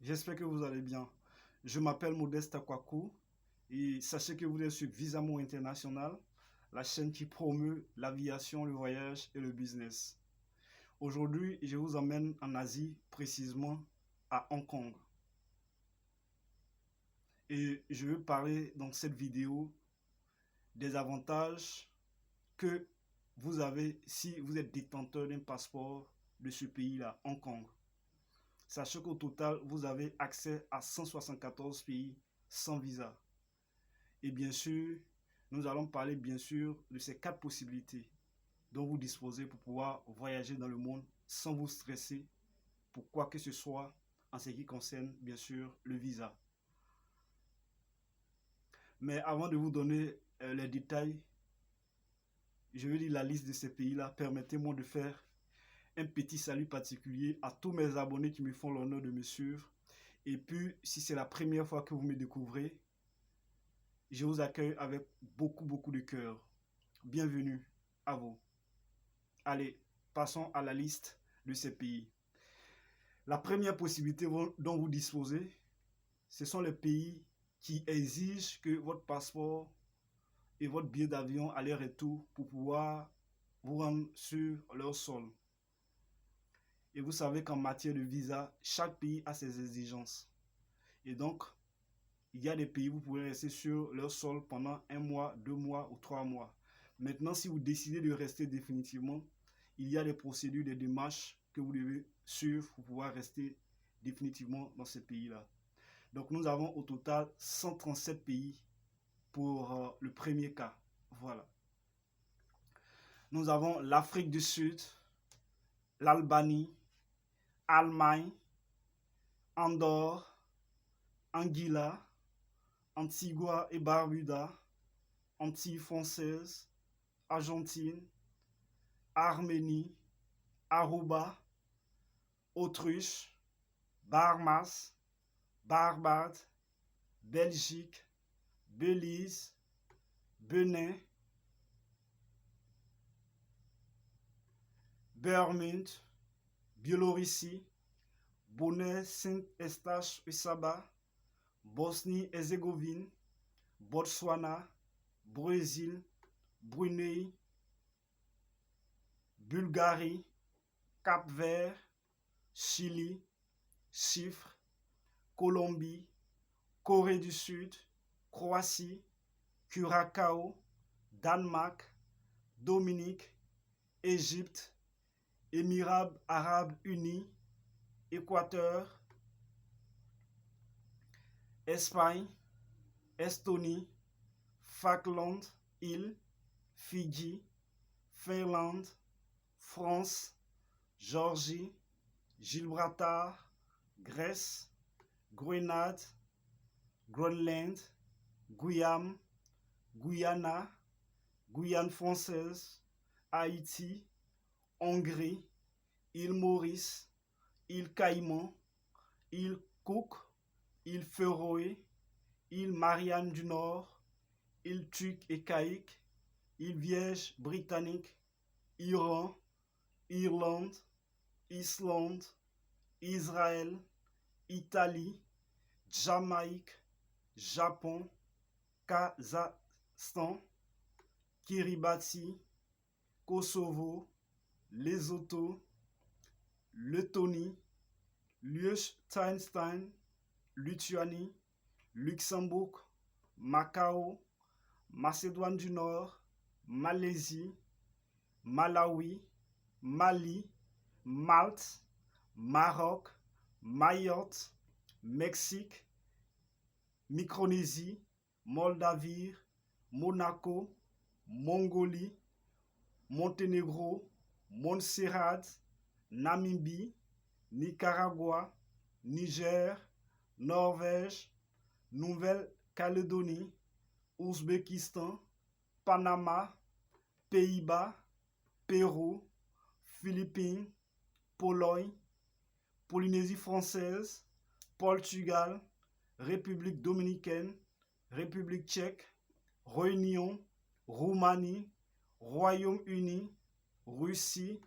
J'espère que vous allez bien. Je m'appelle Modeste Akwaku et sachez que vous êtes sur Visamo International, la chaîne qui promeut l'aviation, le voyage et le business. Aujourd'hui, je vous emmène en Asie, précisément à Hong Kong. Et je veux parler dans cette vidéo des avantages que vous avez si vous êtes détenteur d'un passeport de ce pays-là, Hong Kong. Sachez qu'au total, vous avez accès à 174 pays sans visa. Et bien sûr, nous allons parler bien sûr de ces 4 possibilités dont vous disposez pour pouvoir voyager dans le monde sans vous stresser pour quoi que ce soit en ce qui concerne bien sûr le visa. Mais avant de vous donner les détails, je vais dire la liste de ces pays-là. Permettez-moi de faire un petit salut particulier à tous mes abonnés qui me font l'honneur de me suivre. Et puis, si c'est la première fois que vous me découvrez, je vous accueille avec beaucoup de cœur. Bienvenue à vous. Allez, passons à la liste de ces pays. La première possibilité dont vous disposez, ce sont les pays qui exigent que votre passeport et votre billet d'avion aller-retour pour pouvoir vous rendre sur leur sol. Et vous savez qu'en matière de visa, chaque pays a ses exigences. Et donc, il y a des pays où vous pouvez rester sur leur sol pendant 1 mois, 2 mois ou 3 mois. Maintenant, si vous décidez de rester définitivement, il y a des procédures, des démarches que vous devez suivre pour pouvoir rester définitivement dans ces pays-là. Donc, nous avons au total 137 pays pour le premier cas. Voilà. Nous avons l'Afrique du Sud, l'Albanie, Allemagne, Andorre, Anguilla, Antigua et Barbuda, Antilles françaises, Argentine, Arménie, Aruba, Autriche, Bahamas, Barbade, Belgique, Belize, Bénin, Burmund, Biélorussie, Brunei, Saint-Eustache et Saba, Bosnie-Herzégovine, Botswana, Brésil, Brunei, Bulgarie, Cap-Vert, Chili, Chypre, Colombie, Corée du Sud, Croatie, Curaçao, Danemark, Dominique, Égypte, Émirats arabes unis, Équateur, Espagne, Estonie, Falkland Îles, Fidji, Finlande, France, Géorgie, Gibraltar, Grèce, Grenade, Groenland, Guyane, Guyana, Guyane française, Haïti, Hongrie, île Maurice, île Caïman, île Cook, île Féroé, île Marianne du Nord, île Turques et Caïques, île Vierge britannique, Iran, Irlande, Islande, Israël, Italie, Jamaïque, Japon, Kazakhstan, Kiribati, Kosovo, Lesotho, Lettonie, Liechtenstein, Lituanie, Luxembourg, Macao, Macédoine du Nord, Malaisie, Malawi, Mali, Malte, Maroc, Mayotte, Mexique, Micronésie, Moldavie, Monaco, Mongolie, Monténégro, Montserrat, Namibie, Nicaragua, Niger, Norvège, Nouvelle-Calédonie, Ouzbékistan, Panama, Pays-Bas, Pérou, Philippines, Pologne, Polynésie française, Portugal, République dominicaine, République tchèque, Réunion, Roumanie, Royaume-Uni, Russie,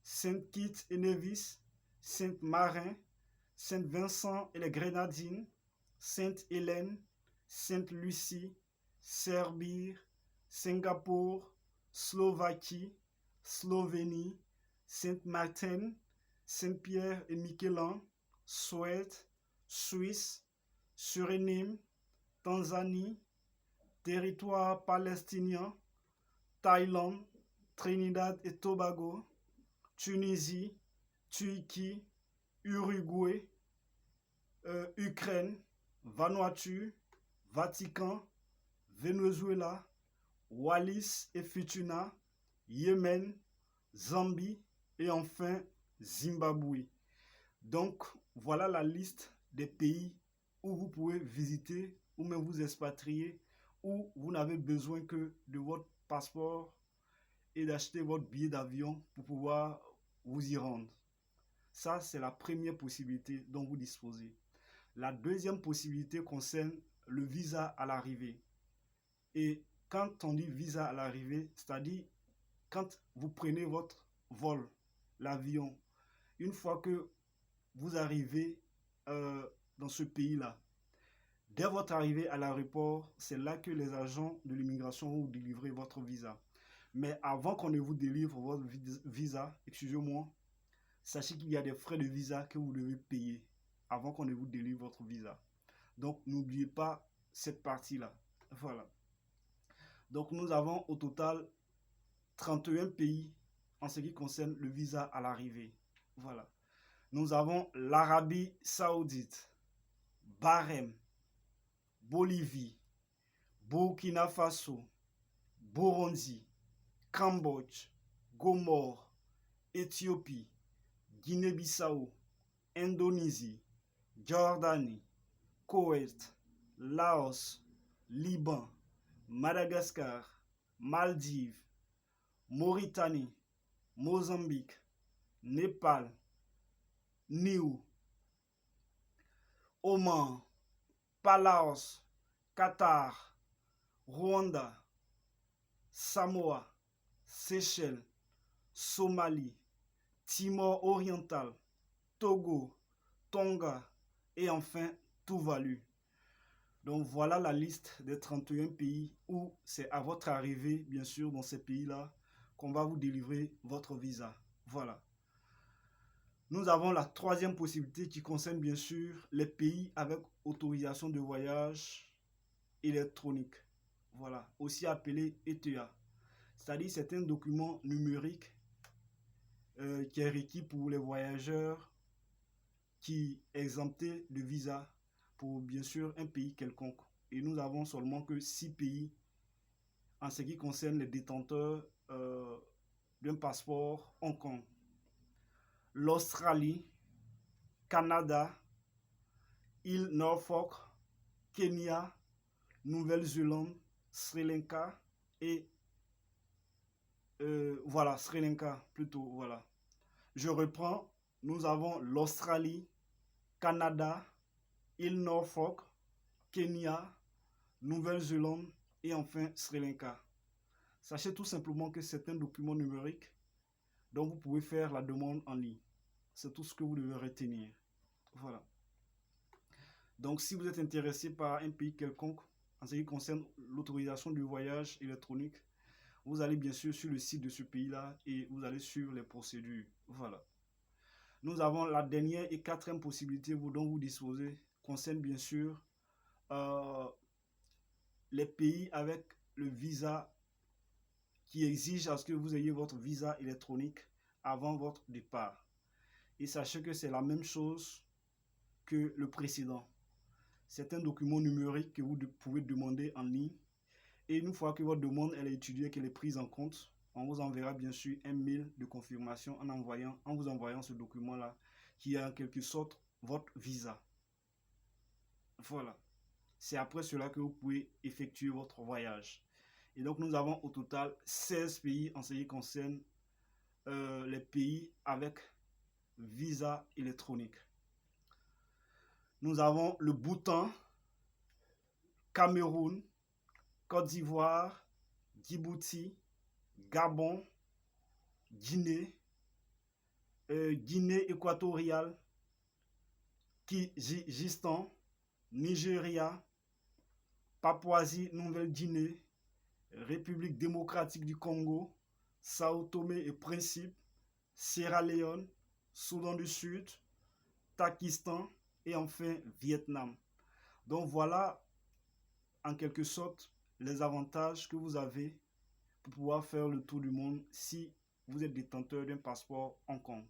Saint-Kitts et Nevis, Saint-Marin, Saint-Vincent et les Grenadines, Sainte-Hélène, Sainte-Lucie, Serbie, Singapour, Slovaquie, Slovénie, Saint-Martin, Saint-Pierre et Miquelon, Suède, Suisse, Suriname, Tanzanie, territoire palestinien, Thaïlande, Trinidad et Tobago, Tunisie, Turquie, Uruguay, Ukraine, Vanuatu, Vatican, Venezuela, Wallis et Futuna, Yémen, Zambie et enfin Zimbabwe. Donc voilà la liste des pays où vous pouvez visiter ou même vous expatrier, où vous n'avez besoin que de votre passeport et d'acheter votre billet d'avion pour pouvoir vous y rendre. Ça, c'est la première possibilité dont vous disposez. La deuxième possibilité concerne le visa à l'arrivée. Et quand on dit visa à l'arrivée, c'est-à-dire quand vous prenez votre vol, l'avion, une fois que vous arrivez dans ce pays-là, dès votre arrivée à l'aéroport, c'est là que les agents de l'immigration vont vous délivrer votre visa. Mais avant qu'on ne vous délivre votre visa, excusez-moi, sachez qu'il y a des frais de visa que vous devez payer avant qu'on ne vous délivre votre visa. Donc, n'oubliez pas cette partie-là. Voilà. Donc, nous avons au total 31 pays en ce qui concerne le visa à l'arrivée. Voilà. Nous avons l'Arabie Saoudite, Bahreïn, Bolivie, Burkina Faso, Burundi, Cambodge, Gomore, Éthiopie, Guinée-Bissau, Indonésie, Jordanie, Koweït, Laos, Liban, Madagascar, Maldives, Mauritanie, Mozambique, Népal, Niue, Oman, Palaos, Qatar, Rwanda, Samoa, Seychelles, Somalie, Timor oriental, Togo, Tonga et enfin Tuvalu. Donc voilà la liste des 31 pays où c'est à votre arrivée, bien sûr, dans ces pays-là, qu'on va vous délivrer votre visa. Voilà. Nous avons la troisième possibilité qui concerne bien sûr les pays avec autorisation de voyage électronique. Voilà, aussi appelé ETA. C'est-à-dire c'est un document numérique qui est requis pour les voyageurs qui est exempté de visa pour bien sûr un pays quelconque. Et nous avons seulement que 6 pays en ce qui concerne les détenteurs d'un passeport Hong Kong. L'Australie, Canada, île Norfolk, Kenya, Nouvelle-Zélande, Sri Lanka et voilà, Sri Lanka plutôt, voilà. Je reprends, nous avons l'Australie, Canada, île Norfolk, Kenya, Nouvelle-Zélande et enfin Sri Lanka. Sachez tout simplement que c'est un document numérique dont vous pouvez faire la demande en ligne. C'est tout ce que vous devez retenir. Voilà. Donc si vous êtes intéressé par un pays quelconque en ce qui concerne l'autorisation du voyage électronique, vous allez bien sûr sur le site de ce pays-là et vous allez suivre les procédures. Voilà. Nous avons la dernière et quatrième possibilité dont vous disposez, concerne bien sûr les pays avec le visa qui exige à ce que vous ayez votre visa électronique avant votre départ. Et sachez que c'est la même chose que le précédent. C'est un document numérique que vous pouvez demander en ligne. Et une fois que votre demande elle est étudiée, qu'elle est prise en compte, on vous enverra bien sûr un mail de confirmation en vous envoyant ce document-là, qui est en quelque sorte votre visa. Voilà. C'est après cela que vous pouvez effectuer votre voyage. Et donc nous avons au total 16 pays en ce qui concerne les pays avec visa électronique. Nous avons le Bhoutan, Cameroun, Côte d'Ivoire, Djibouti, Gabon, Guinée, Guinée équatoriale, Kyrgyzstan, Nigeria, Papouasie-Nouvelle-Guinée, République démocratique du Congo, Sao Tomé et Principe, Sierra Leone, Soudan du Sud, Pakistan et enfin Vietnam. Donc voilà en quelque sorte les avantages que vous avez pour pouvoir faire le tour du monde si vous êtes détenteur d'un passeport Hong Kong.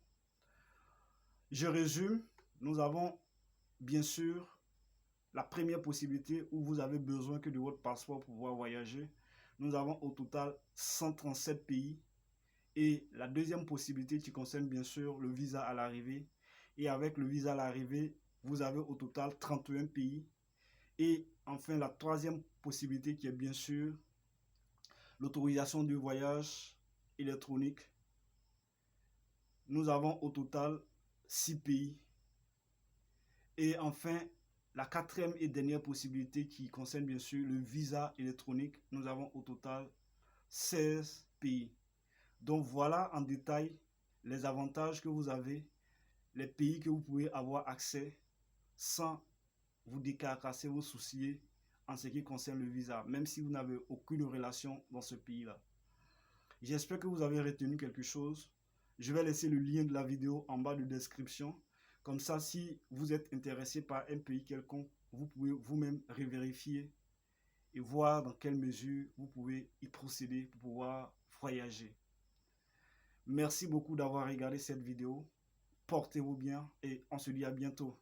Je résume, nous avons bien sûr la première possibilité où vous avez besoin que de votre passeport pour pouvoir voyager. Nous avons au total 137 pays. Et la deuxième possibilité qui concerne bien sûr le visa à l'arrivée. Et avec le visa à l'arrivée, vous avez au total 31 pays. Et enfin, la troisième possibilité qui est bien sûr l'autorisation de voyage électronique. Nous avons au total 6 pays. Et enfin, la quatrième et dernière possibilité qui concerne bien sûr le visa électronique, nous avons au total 16 pays. Donc voilà en détail les avantages que vous avez, les pays que vous pouvez avoir accès sans vous décarcasser, vous soucier en ce qui concerne le visa, même si vous n'avez aucune relation dans ce pays-là. J'espère que vous avez retenu quelque chose. Je vais laisser le lien de la vidéo en bas de description. Comme ça, si vous êtes intéressé par un pays quelconque, vous pouvez vous-même revérifier et voir dans quelle mesure vous pouvez y procéder pour pouvoir voyager. Merci beaucoup d'avoir regardé cette vidéo. Portez-vous bien et on se dit à bientôt.